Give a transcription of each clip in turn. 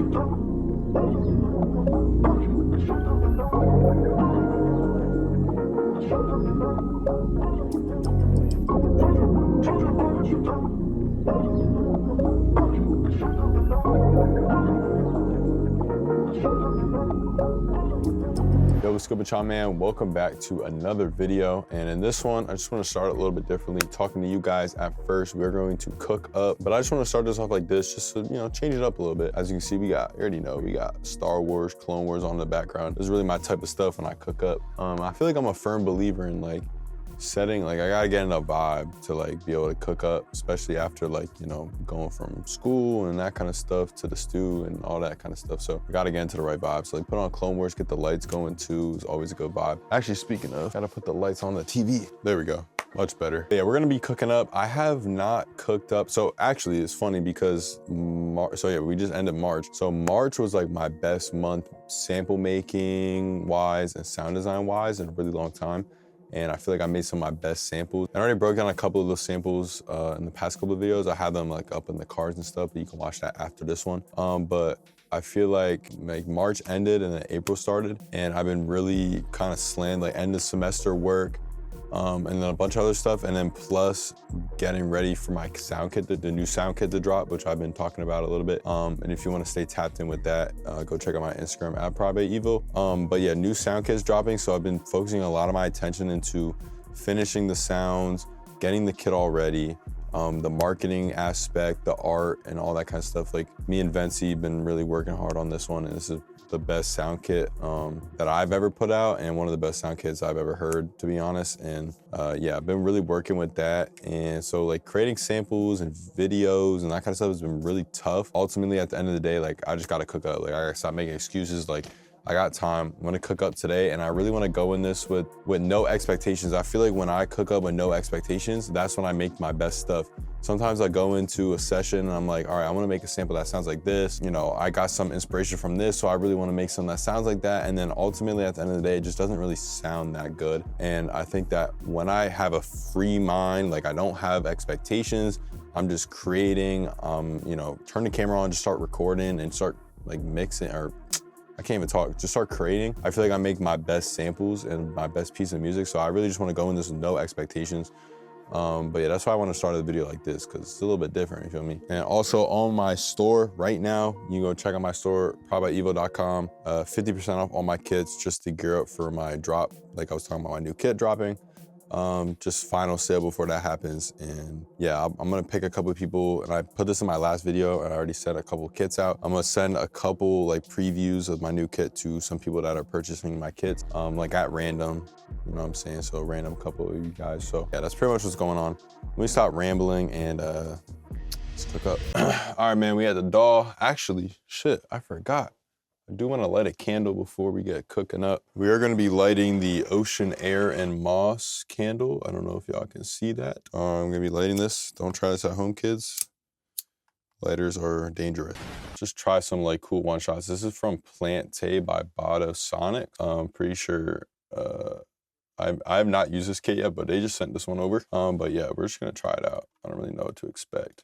Yo, what's good with y'all, man? Welcome back to another video. And in this one, I just want to start a little bit differently. Talking to you guys at first, we're going to cook up, but I just want to start this off like this, just to, you know, change it up a little bit. As you can see, you already know, we got Star Wars, Clone Wars on the background. This is really my type of stuff when I cook up. I feel like I'm a firm believer in like setting, like I gotta get in a vibe to like be able to cook up, especially after like, you know, going from school and that kind of stuff to the stew and all that kind of stuff. So I gotta get into the right vibe. So like put on Clone Wars, get the lights going too, is always a good vibe. Actually, speaking of, gotta put the lights on the TV. There we go. Much better. Yeah, we're gonna be cooking up. I have not cooked up. So actually it's funny because we just ended March. So March was like my best month sample making wise and sound design wise in a really long time. And I feel like I made some of my best samples. I already broke down a couple of those samples in the past couple of videos. I had them like up in the cards and stuff, but you can watch that after this one. But I feel like March ended and then April started, and I've been really kind of slammed, like end of semester work, and then a bunch of other stuff, and then plus getting ready for my sound kit, the new sound kit to drop, which I've been talking about a little bit. And if you want to stay tapped in with that, go check out my Instagram at bvocalsamples. But yeah, new sound kit's dropping, so I've been focusing a lot of my attention into finishing the sounds, getting the kit all ready, the marketing aspect, the art, and all that kind of stuff. Like me and Vency have been really working hard on this one, and this is the best sound kit that I've ever put out, and one of the best sound kits I've ever heard, to be honest. And yeah, I've been really working with that. And so like creating samples and videos and that kind of stuff has been really tough. Ultimately, at the end of the day, like I just gotta cook up. Like I gotta stop making excuses. Like I got time, I'm gonna cook up today, and I really wanna go in this with no expectations. I feel like when I cook up with no expectations, that's when I make my best stuff. Sometimes I go into a session and I'm like, all right, I wanna make a sample that sounds like this. You know, I got some inspiration from this, so I really wanna make something that sounds like that. And then ultimately at the end of the day, it just doesn't really sound that good. And I think that when I have a free mind, like I don't have expectations, I'm just creating, you know, turn the camera on, just start recording and start like mixing, or I can't even talk, just start creating. I feel like I make my best samples and my best piece of music. So I really just wanna go in this with no expectations. But yeah, that's why I want to start the video like this, because it's a little bit different, you feel me? And also on my store right now, you can go check out my store, probabyevo.com, 50% off all my kits just to gear up for my drop. Like I was talking about my new kit dropping. Just final sale before that happens. And yeah, I'm gonna pick a couple of people, and I put this in my last video, and I already sent a couple of kits out. I'm gonna send a couple like previews of my new kit to some people that are purchasing my kits, like at random, you know what I'm saying? So random couple of you guys. So yeah, that's pretty much what's going on. Let me stop rambling and let's cook up. All right, man, we had the doll. Actually, shit, I forgot. I do want to light a candle before we get cooking up. We are going to be lighting the Ocean Air and Moss candle. I don't know if y'all can see that. I'm going to be lighting this. Don't try this at home, kids. Lighters are dangerous. Just try some like cool one shots. This is from Plante by bvocalsamples. I'm pretty sure I have not used this kit yet, but they just sent this one over. But yeah, we're just going to try it out. I don't really know what to expect.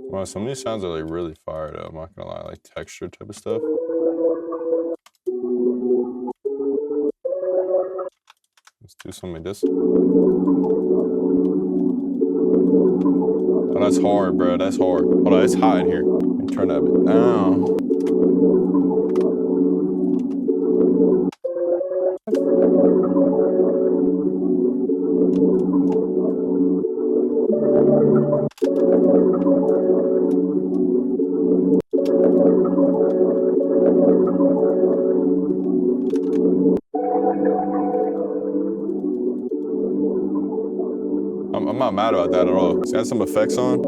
Wow, some of these sounds are like really fire though, I'm not gonna lie, like texture type of stuff. Let's do something like this. Oh, that's hard, bro, that's hard. Hold on, it's hot in here. Let me turn that a bit down. I'm not mad about that at all. It's got some effects on.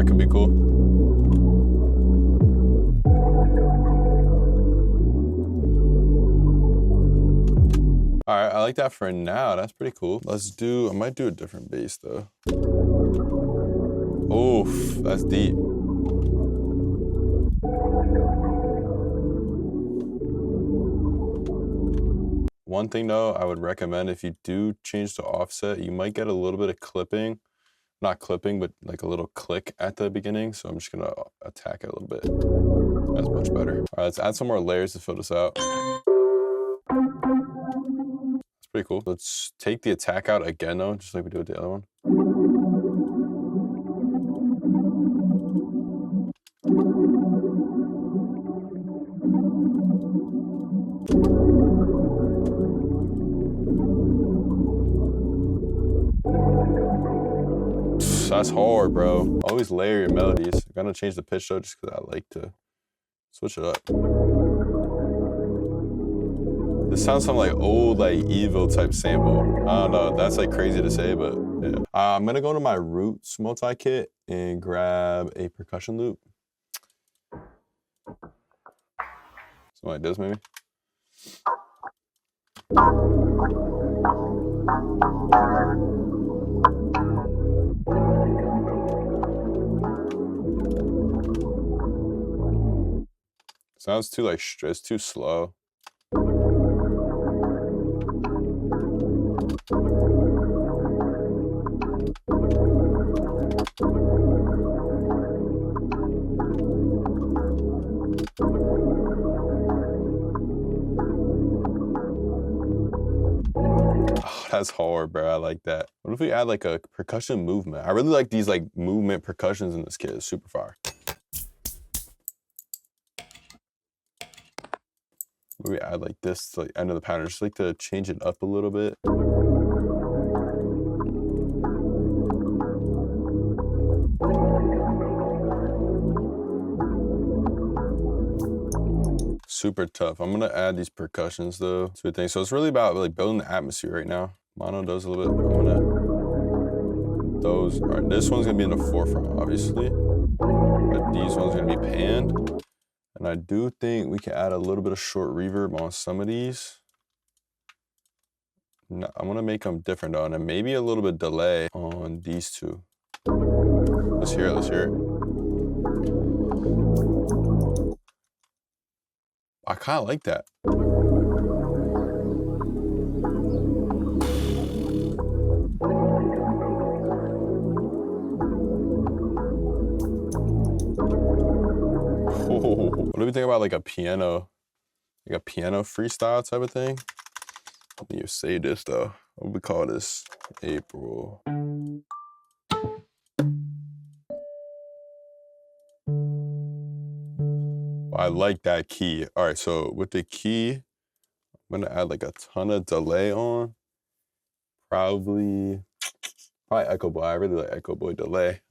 That could be cool. All right, I like that for now. That's pretty cool. I might do a different bass though. Oof, that's deep. One thing though, I would recommend if you do change the offset, you might get a little bit of clipping. Not clipping, but like a little click at the beginning. So I'm just gonna attack it a little bit. That's much better. All right, let's add some more layers to fill this out. That's pretty cool. Let's take the attack out again though, just like we did with the other one. That's hard, bro. Always layer your melodies. I'm gonna change the pitch though, just because I like to switch it up. This sounds some like old like yeooo type sample. I don't know. That's like crazy to say, but yeah. I'm gonna go to my Roots multi-kit and grab a percussion loop. Something like this, maybe. Sounds too like it's too slow. Oh, that's hard, bro. I like that. What if we add like a percussion movement? I really like these like movement percussions in this kit. It's super fire. Maybe add like this to like end of the pattern, just like to change it up a little bit. Super tough. I'm gonna add these percussions though to the thing. So it's really about like building the atmosphere right now. Mono does a little bit. I'm gonna those. All right, this one's gonna be in the forefront, obviously, but these ones are gonna be panned. And I do think we can add a little bit of short reverb on some of these. No, I'm gonna make them different though, and then maybe a little bit delay on these two. Let's hear it, let's hear it. I kinda like that. What do we think about like a piano freestyle type of thing? Let me say this though. What do we call this? April. I like that key. All right, so with the key, I'm gonna add like a ton of delay on. Probably Echo Boy. I really like Echo Boy delay.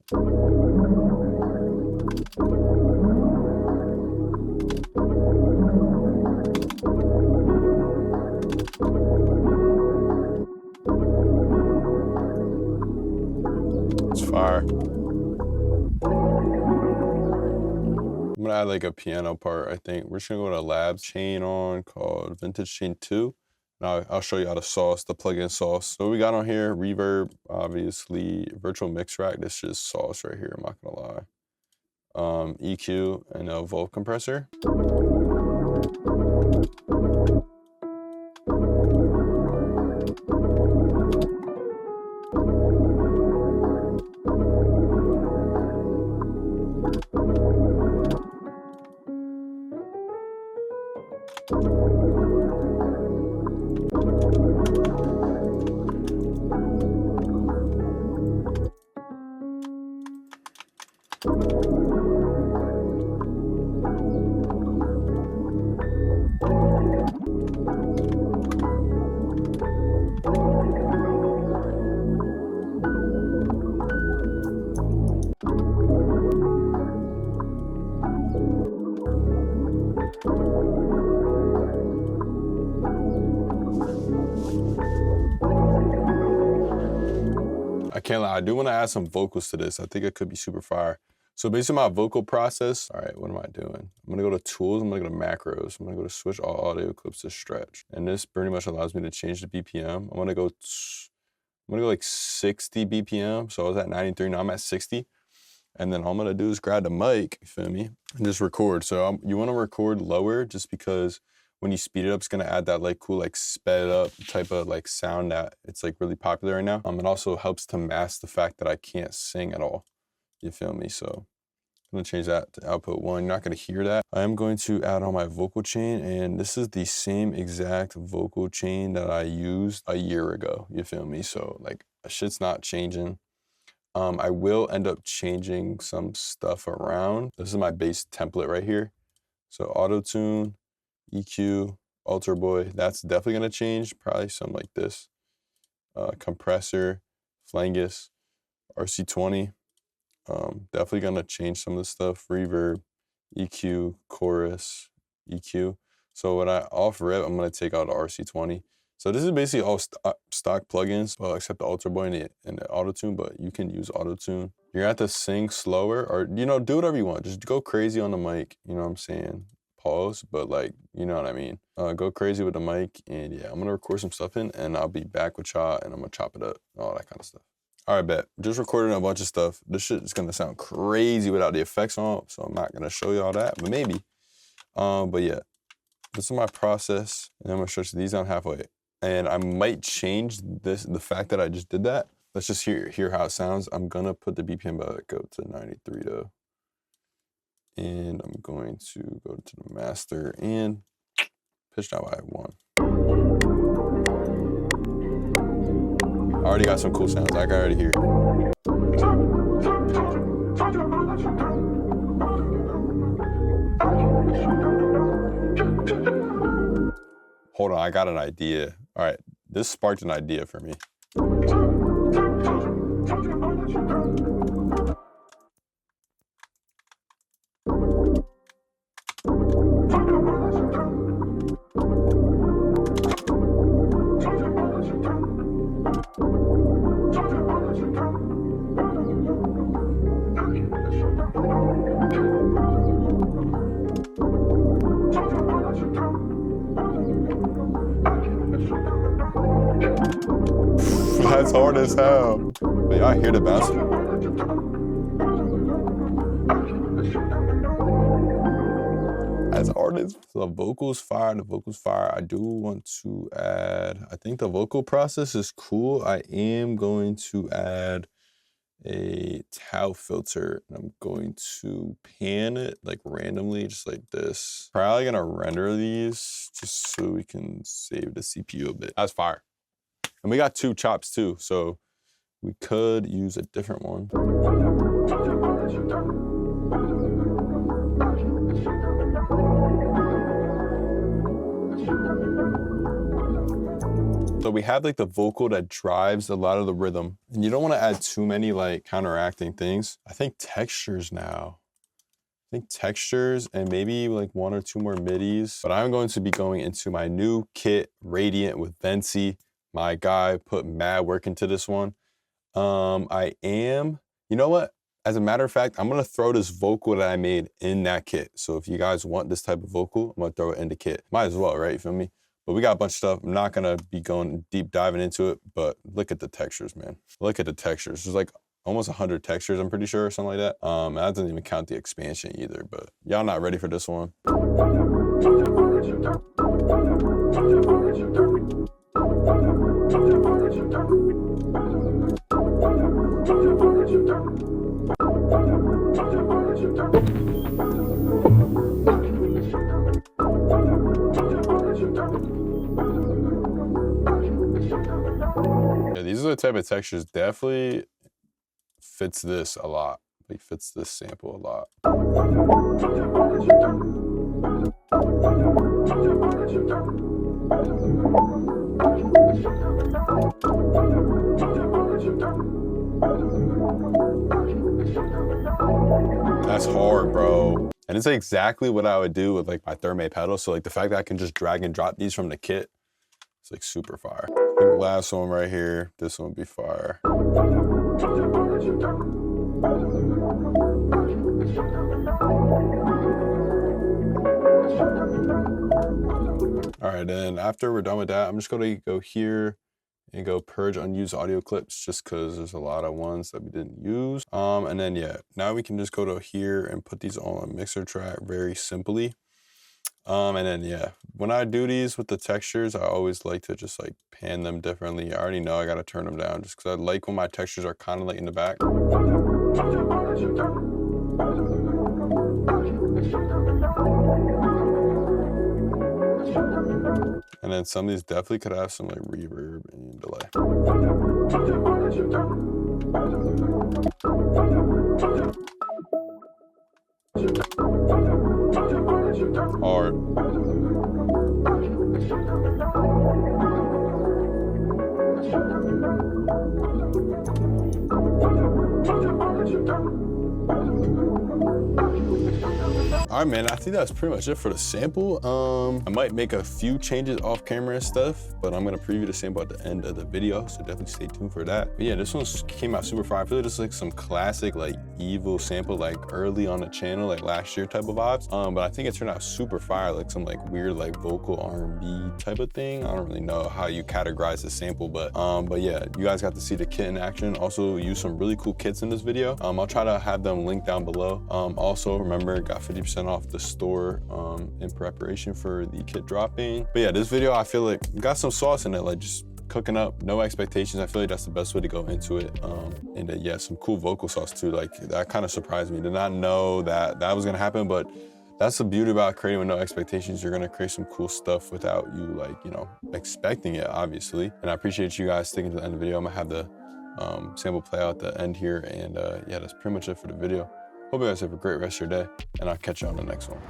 It's fire. I'm gonna add like a piano part, I think. We're just gonna go to Labs chain on called Vintage Chain 2. Now I'll show you how to sauce, the plugin sauce. So what we got on here, reverb, obviously, virtual mix rack. This is just sauce right here, I'm not gonna lie. EQ and a Volt compressor. I can't lie, I do want to add some vocals to this. I think it could be super fire. So basically my vocal process, all right, what am I doing? I'm gonna go to tools, I'm gonna go to macros, I'm gonna go to switch all audio clips to stretch. And this pretty much allows me to change the BPM. I'm gonna go like 60 BPM. So I was at 93, now I'm at 60. And then all I'm gonna do is grab the mic, you feel me? And just record. So you wanna record lower just because when you speed it up, it's gonna add that like cool, like sped up type of like sound that it's like really popular right now. It also helps to mask the fact that I can't sing at all. You feel me? So I'm gonna change that to output 1. You're not gonna hear that. I am going to add on my vocal chain, and this is the same exact vocal chain that I used a year ago. You feel me? So like shit's not changing. I will end up changing some stuff around. This is my bass template right here. So auto-tune, EQ, alter boy, that's definitely gonna change. Probably something like this. Compressor, flangus, RC20. Definitely gonna change some of the stuff. Reverb, EQ, chorus, EQ. So when I off rip, I'm gonna take out the RC20. So this is basically all stock plugins, well, except the alter boy and the auto-tune, but you can use auto-tune. You're gonna have to sing slower, or do whatever you want. Just go crazy on the mic, you know what I'm saying? Pause, but like, you know what I mean? Go crazy with the mic, and yeah, I'm gonna record some stuff in, and I'll be back with y'all, and I'm gonna chop it up, all that kind of stuff. All right, bet. Just recording a bunch of stuff. This shit is gonna sound crazy without the effects on, so I'm not gonna show you all that, but maybe. But yeah, this is my process, and I'm gonna stretch these down halfway. And I might change the fact that I just did that. Let's just hear how it sounds. I'm gonna put the BPM back up to 93 though. And I'm going to go to the master and pitch down by 1. I already got some cool sounds. I can already hear. Hold on, I got an idea. All right, this sparked an idea for me. That's hard as hell. But y'all hear the bounce? As artists, so the vocals fire, I do want to add, I think the vocal process is cool. I am going to add a tau filter, and I'm going to pan it like randomly, just like this. Probably gonna render these just so we can save the CPU a bit. That's fire. And we got 2 chops too, so we could use a different one. So we have like the vocal that drives a lot of the rhythm, and you don't want to add too many like counteracting things. I think textures now. I think textures and maybe like 1 or 2 more midis. But I'm going to be going into my new kit, Radiant with Vency. My guy put mad work into this one. You know what? As a matter of fact, I'm gonna throw this vocal that I made in that kit. So if you guys want this type of vocal, I'm gonna throw it in the kit. Might as well, right? You feel me? But we got a bunch of stuff. I'm not gonna be going deep diving into it, but look at the textures, man. Look at the textures. There's like almost 100 textures, I'm pretty sure, or something like that. And that doesn't even count the expansion either, but y'all not ready for this one. Yeah, these are the type of textures, definitely fits this a lot. Like fits this sample a lot. That's hard, bro. And it's exactly what I would do with like my Thermae pedal. So like the fact that I can just drag and drop these from the kit, it's like super fire. The last one right here, this one would be fire. All right, and after we're done with that, I'm just gonna go here and go purge unused audio clips just because there's a lot of ones that we didn't use. And then yeah, now we can just go to here and put these all on mixer track very simply. And then yeah, when I do these with the textures, I always like to just like pan them differently. I already know I gotta turn them down just because I like when my textures are kind of like in the back. And then some of these definitely could have some like reverb and delay. Hard. All right, man, I think that's pretty much it for the sample. I might make a few changes off camera and stuff, but I'm gonna preview the sample at the end of the video, so definitely stay tuned for that. But yeah, this one came out super fire. I feel like this is like some classic like yeooo sample, like early on the channel, like last year type of vibes. But I think it turned out super fire, like some like weird like vocal R&B type of thing. I don't really know how you categorize the sample, but yeah, you guys got to see the kit in action. Also use some really cool kits in this video. I'll try to have them linked down below. Also remember, got 50% off the store in preparation for the kit dropping. But yeah, this video I feel like got some sauce in it, like just cooking up, no expectations. I feel like that's the best way to go into it. And yeah, some cool vocal sauce too. Like that kind of surprised me. Did not know that was gonna happen, but that's the beauty about creating with no expectations. You're gonna create some cool stuff without you like, you know, expecting it, obviously. And I appreciate you guys sticking to the end of the video. I'm gonna have the sample play out the end here, and yeah, that's pretty much it for the video. Hope you guys have a great rest of your day, and I'll catch you on the next one.